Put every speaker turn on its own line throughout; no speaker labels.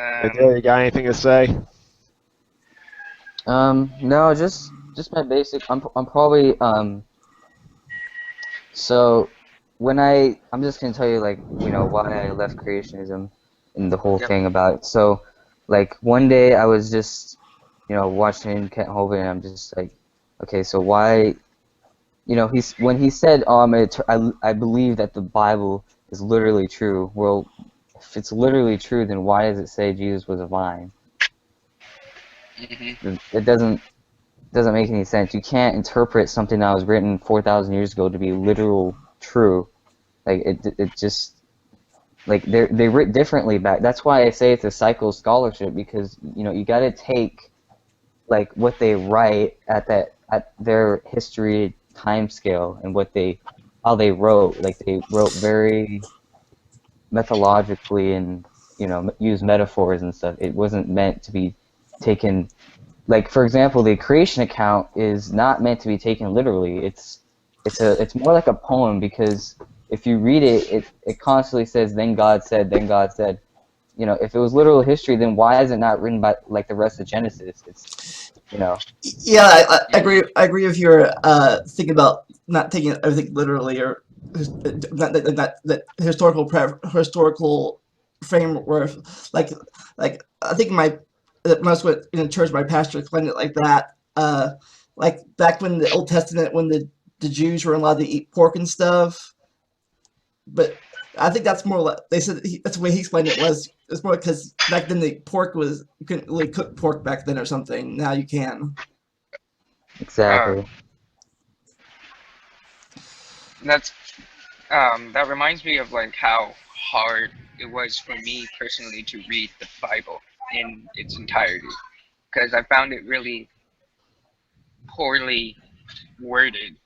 Hey there, you got anything to say?
No, just my basic. I'm probably so when I'm just gonna tell you like why I left creationism and the whole
Yep.
thing about it. So like one day I was just watching Kent Hovind and I'm just like, okay, so why he's when he said, oh, I believe that the Bible is literally true. Well, if it's literally true, then why does it say Jesus was a vine?
Hmm.
It doesn't make any sense. You can't interpret something that was written 4,000 years ago to be literal true. Like it just like they writ differently back. That's why I say it's a cycle scholarship because you got to take like what they write at their history time scale and how they wrote. Like they wrote very methodologically and use metaphors and stuff. It wasn't meant to be taken like for example, the creation account is not meant to be taken literally. It's more like a poem because if you read it, it constantly says then God said. If it was literal history, then why is it not written by like the rest of Genesis? It's you know
Yeah, I
Hmm.
agree. I agree with your thing about not taking everything literally or that historical framework. Like like I think when I was in church, my pastor explained it like that. Like back when the Old Testament, when the Jews were allowed to eat pork and stuff, but I think that's more like they said that's the way he explained it was it's more because back then the pork was you couldn't really cook pork back then or something. Now you can.
Uh,
exactly.
that's that reminds me of like how hard it was for me personally to read the Bible in its entirety because I found it really poorly worded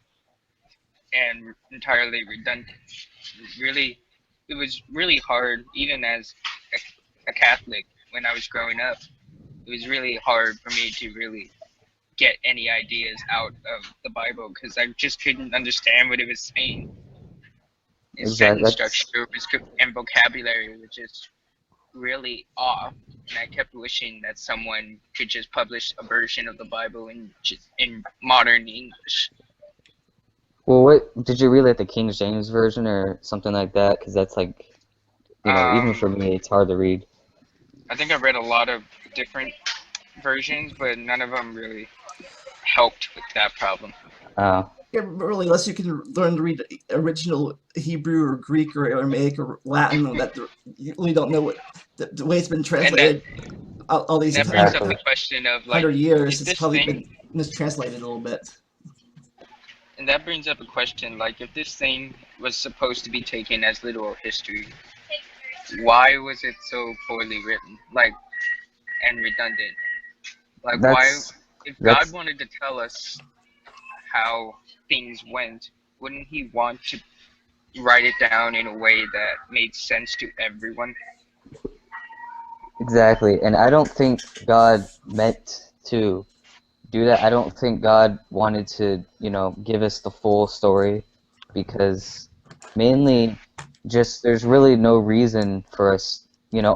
and entirely redundant. Really, it was really hard, even as a Catholic when I was growing up. It was really hard for me to really get any ideas out of the Bible because I just couldn't understand what it was saying. Its
Exactly.
sentence
That's
structure and vocabulary was just really off, and I kept wishing that someone could just publish a version of the Bible in modern English.
well. What did you read like the King James version or something like that? Because that's like even
Um,
for me, it's hard to read.
I think I read a lot of different versions, but none of them really helped with that problem.
Uh,
Yeah, really, unless you can learn to read original Hebrew or Greek or Aramaic or Latin, that you really don't know what the way it's been
And that
translated all these
that brings up
exactly.
the question of like,
100 years.
is
It's
this
probably
thing,
been mistranslated a little bit.
and that brings up a question like, if this thing was supposed to be taken as literal history, why was it so poorly written, like, and redundant? Like, why,
That's
if God
that's
wanted to tell us how things went, wouldn't He want to write it down in a way that made sense to everyone?
exactly. And I don't think God meant to do that. I don't think God wanted to, give us the full story because mainly just there's really no reason for us,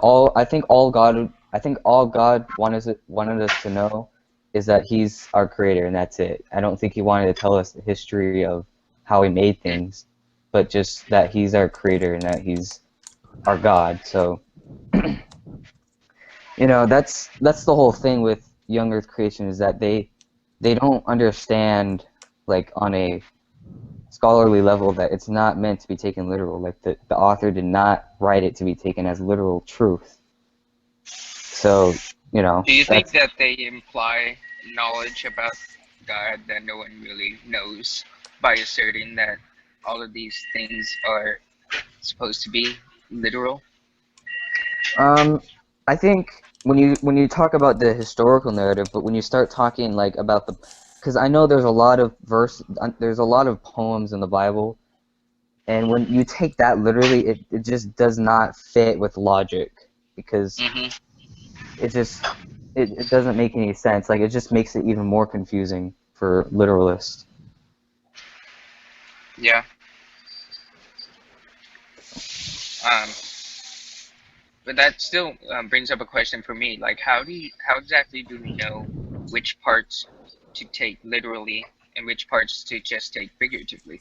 all I think all God wanted us to know is that he's our creator and that's it. I don't think he wanted to tell us the history of how he made things, but just that he's our creator and that he's our God. So that's the whole thing with young Earth creation is that they don't understand like on a scholarly level that it's not meant to be taken literal. Like the author did not write it to be taken as literal truth. So,
Do you think
that's
that they imply knowledge about God that no one really knows by asserting that all of these things are supposed to be literal?
um I think when you talk about the historical narrative, but when you start talking like about the because I know there's a lot of poems in the Bible. And when you take that literally, it just does not fit with logic because
Hmm.
it just it doesn't make any sense. Like it just makes it even more confusing for literalists.
Yeah. Um, But that still brings up a question for me. Like, how exactly do we know which parts to take literally and which parts to just take figuratively?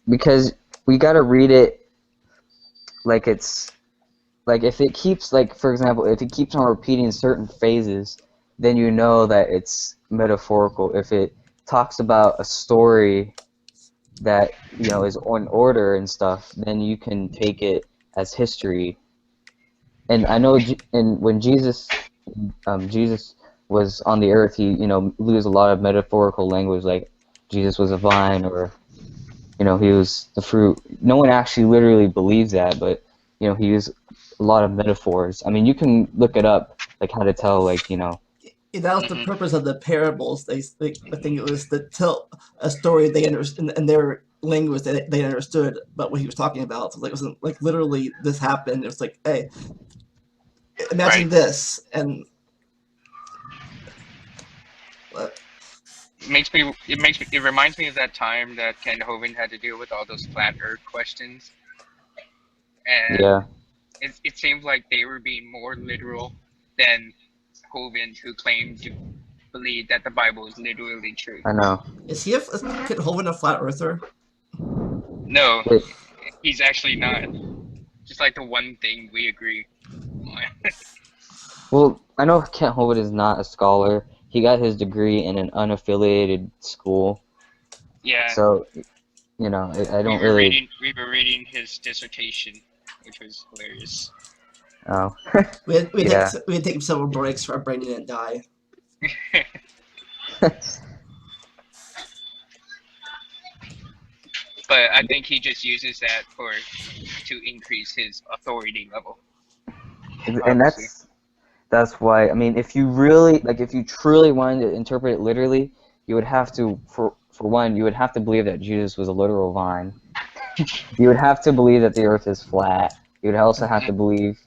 Because we gotta read it like it's like if it keeps like for example if it keeps on repeating certain phrases, then you know that it's metaphorical. If it talks about a story that is on order and stuff, then you can take it as history. And I know, and when Jesus was on the earth, he used a lot of metaphorical language, like Jesus was a vine, or he was the fruit. No one actually literally believes that, but he used a lot of metaphors. I mean, you can look it up, like how to tell, like
That was the
Hmm.
purpose of the parables. I think it was to tell a story they understood in their language that they understood, but what he was talking about. So like, it wasn't like literally this happened. It was like, hey,
Right.
imagine this, and uh,
It reminds me of that time that Ken Hovind had to deal with all those flat Earth questions, and
yeah,
it seemed like they were being more literal than Hovind, who claimed to believe that the Bible is literally true.
I know.
is he could Hovind a flat earther?
No,
Wait,
he's actually not. Just like the one thing we agree on.
well, I know Kent Hovind is not a scholar. He got his degree in an unaffiliated school,
Yeah,
so I don't really.
we were reading his dissertation, which was hilarious.
Oh, yeah.
We had to take several breaks for our brain didn't die.
But I think he just uses that to increase his authority level,
And
obviously.
that's why, I mean, if you really like if you truly wanted to interpret it literally, you would have to for one, you would have to believe that Jesus was a literal vine. You would have to believe that the earth is flat. You would also have to believe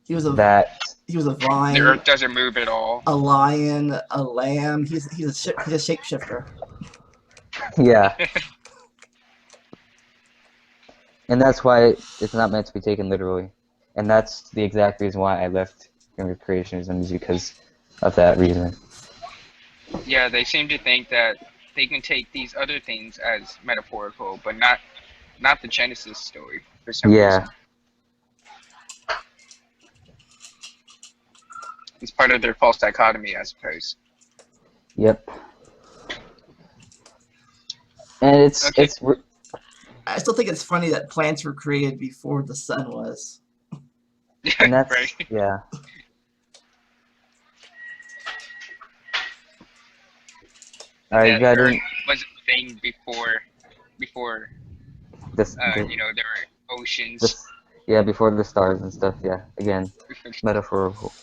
He was a
that
he was a
The
vine,
Earth doesn't move at all.
a lion, a lamb. He's a shapeshifter.
yeah, and that's why it's not meant to be taken literally. And that's the exact reason why I left Younger Creationism, is because of that reason.
Yeah, they seem to think that they can take these other things as metaphorical, but not the Genesis story for some
Yeah.
reason. It's part of their false dichotomy, I suppose.
Yep. And
Okay.
I still think it's funny that plants were created before the sun was.
and
Right.
that's yeah. All
And
right, you
that
got
Earth
in
was a thing before
this the
there were oceans.
this yeah, before the stars and stuff. Yeah, again, metaphorical.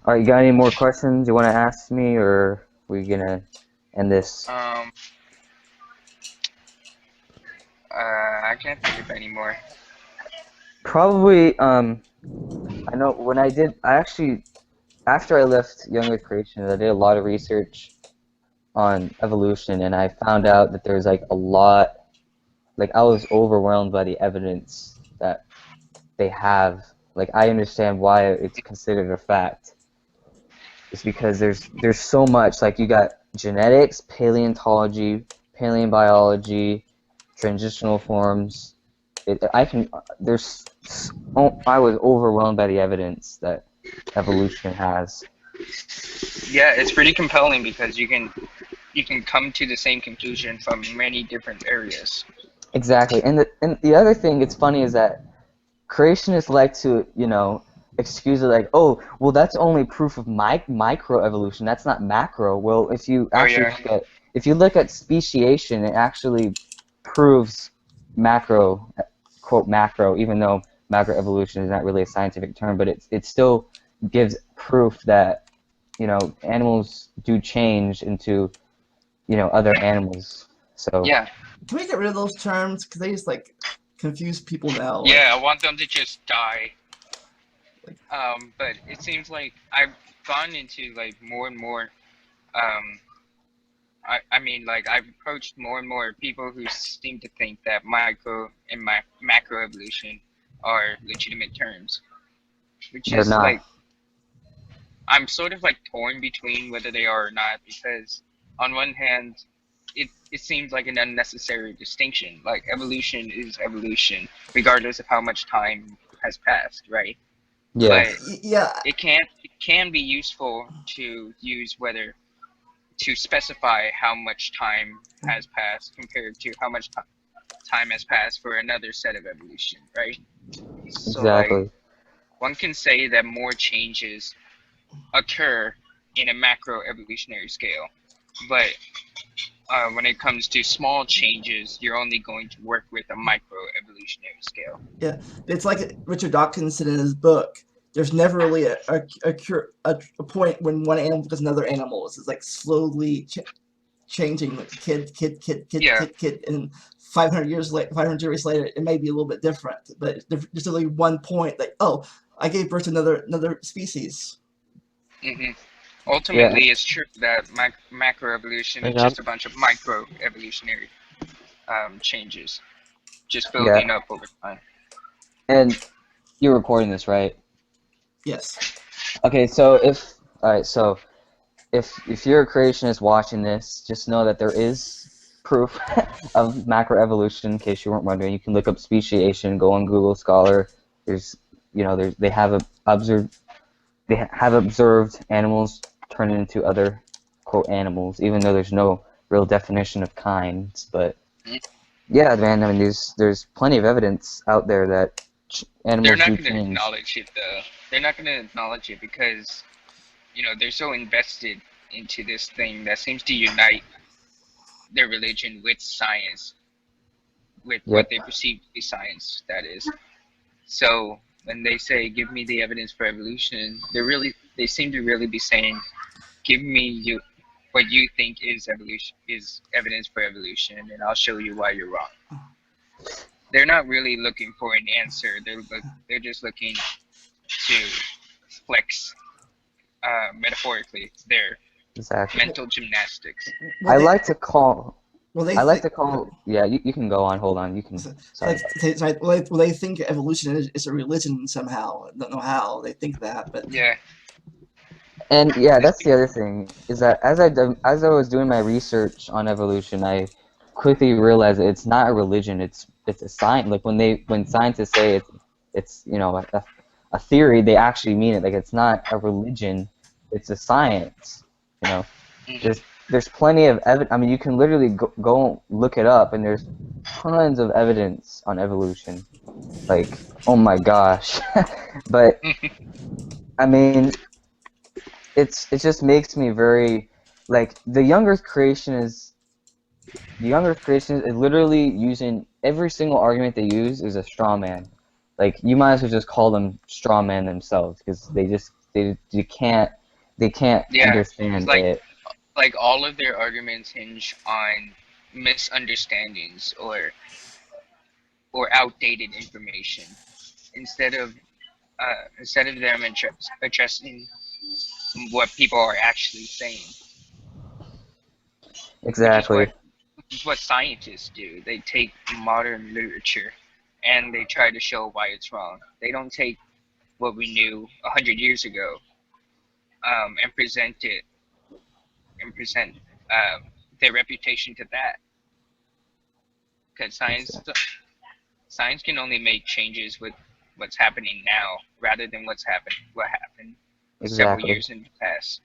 All right, you got any more questions you want to ask me, or we gonna end this?
Um, I can't think of any more.
Probably. I know when I actually after I left Young Earth Creation, I did a lot of research on evolution, and I found out that there's like a lot. Like I was overwhelmed by the evidence that they have. Like I understand why it's considered a fact. It's because there's so much. Like you got genetics, paleontology, paleobiology, transitional forms. I can. I was overwhelmed by the evidence that evolution has.
Yeah, it's pretty compelling because you can come to the same conclusion from many different areas.
Exactly. And the other thing it's funny is that creationists like to, excuse it like, oh, well, that's only proof of microevolution. That's not macro. Well,
Oh yeah.
if you look at speciation, it actually proves macro, quote macro, even though macroevolution is not really a scientific term, but it still gives proof that, animals do change into, other animals. So,
Yeah.
Can we get rid of those terms? Because they just like confuse people now.
Yeah, I want them to just die.
Like
But it seems like I've gone into like more and more um I mean, like, I've approached more and more people who seem to think that micro and macroevolution are legitimate terms, which
They're
is
not.
like, I'm sort of like torn between whether they are or not, because on one hand, it seems like an unnecessary distinction. Like, evolution is evolution, regardless of how much time has passed, right?
Yeah,
But
Yeah,
it can be useful to use whether to specify how much time has passed compared to how much time has passed for another set of evolution, right? So like
exactly.
one can say that more changes occur in a macro evolutionary scale, but when it comes to small changes, you're only going to work with a micro evolutionary scale.
yeah. It's like Richard Dawkins said in his book. There's never really a point when one animal becomes another animal. It's like slowly changing, like
Yeah.
and 500 years later, it may be a little bit different. But there's only one point, like, oh, I gave birth to another species.
hmm
Yeah,
Ultimately, it's true that macroevolution is
Hang on.
just a bunch of micro evolutionary changes, just
yeah.
building up over time.
And you're recording this, right?
Yes.
Okay, so so if you're a creationist watching this, just know that there is proof of macroevolution. In case you weren't wondering, you can look up speciation, go on Google Scholar. There's, they have observed animals turning into other quote animals, even though there's no real definition of kinds. But yeah, man, I mean, there's plenty of evidence out there that
They're
animals
not
do
going to
change.
acknowledge it though. They're not going to acknowledge it because they're so invested into this thing that seems to unite their religion with science, with what
Yep,
they perceive to be science. That is. So when they say, "Give me the evidence for evolution," they seem to really be saying, "Give me what you think is evolution is evidence for evolution, and I'll show you why you're wrong." They're not really looking for an answer. They're just looking to flex, metaphorically, their
exactly.
mental gymnastics.
Well,
I
they
like to call
well they
I like
think.
to call yeah, you can go on, hold on, you can
So,
sorry.
well, they think evolution is a religion somehow. I don't know how they think that, but
Yeah,
And yeah,
this,
that's the other thing is that as I was doing my research on evolution, I quickly realized that it's not a religion. It's a science. Like when scientists say it's a theory, they actually mean it. Like it's not a religion. It's a science. You know,
mhm.
there's plenty of evidence. I mean, you can literally go look it up, and there's tons of evidence on evolution. Like, oh my gosh. But I mean, it just makes me very like the younger creation is literally using every single argument they use is a straw man. Like you might as well just call them straw man themselves because they can't
Yeah,
understand
like
it.
all of their arguments hinge on misunderstandings or outdated information instead of them addressing what people are actually saying, which is
Exactly.
what scientists do. They take modern literature and they try to show why it's wrong. They don't take what we knew 100 years ago, and present their reputation to that, because science can only make changes with what's happening now rather than what happened several
Exactly.
years in the past.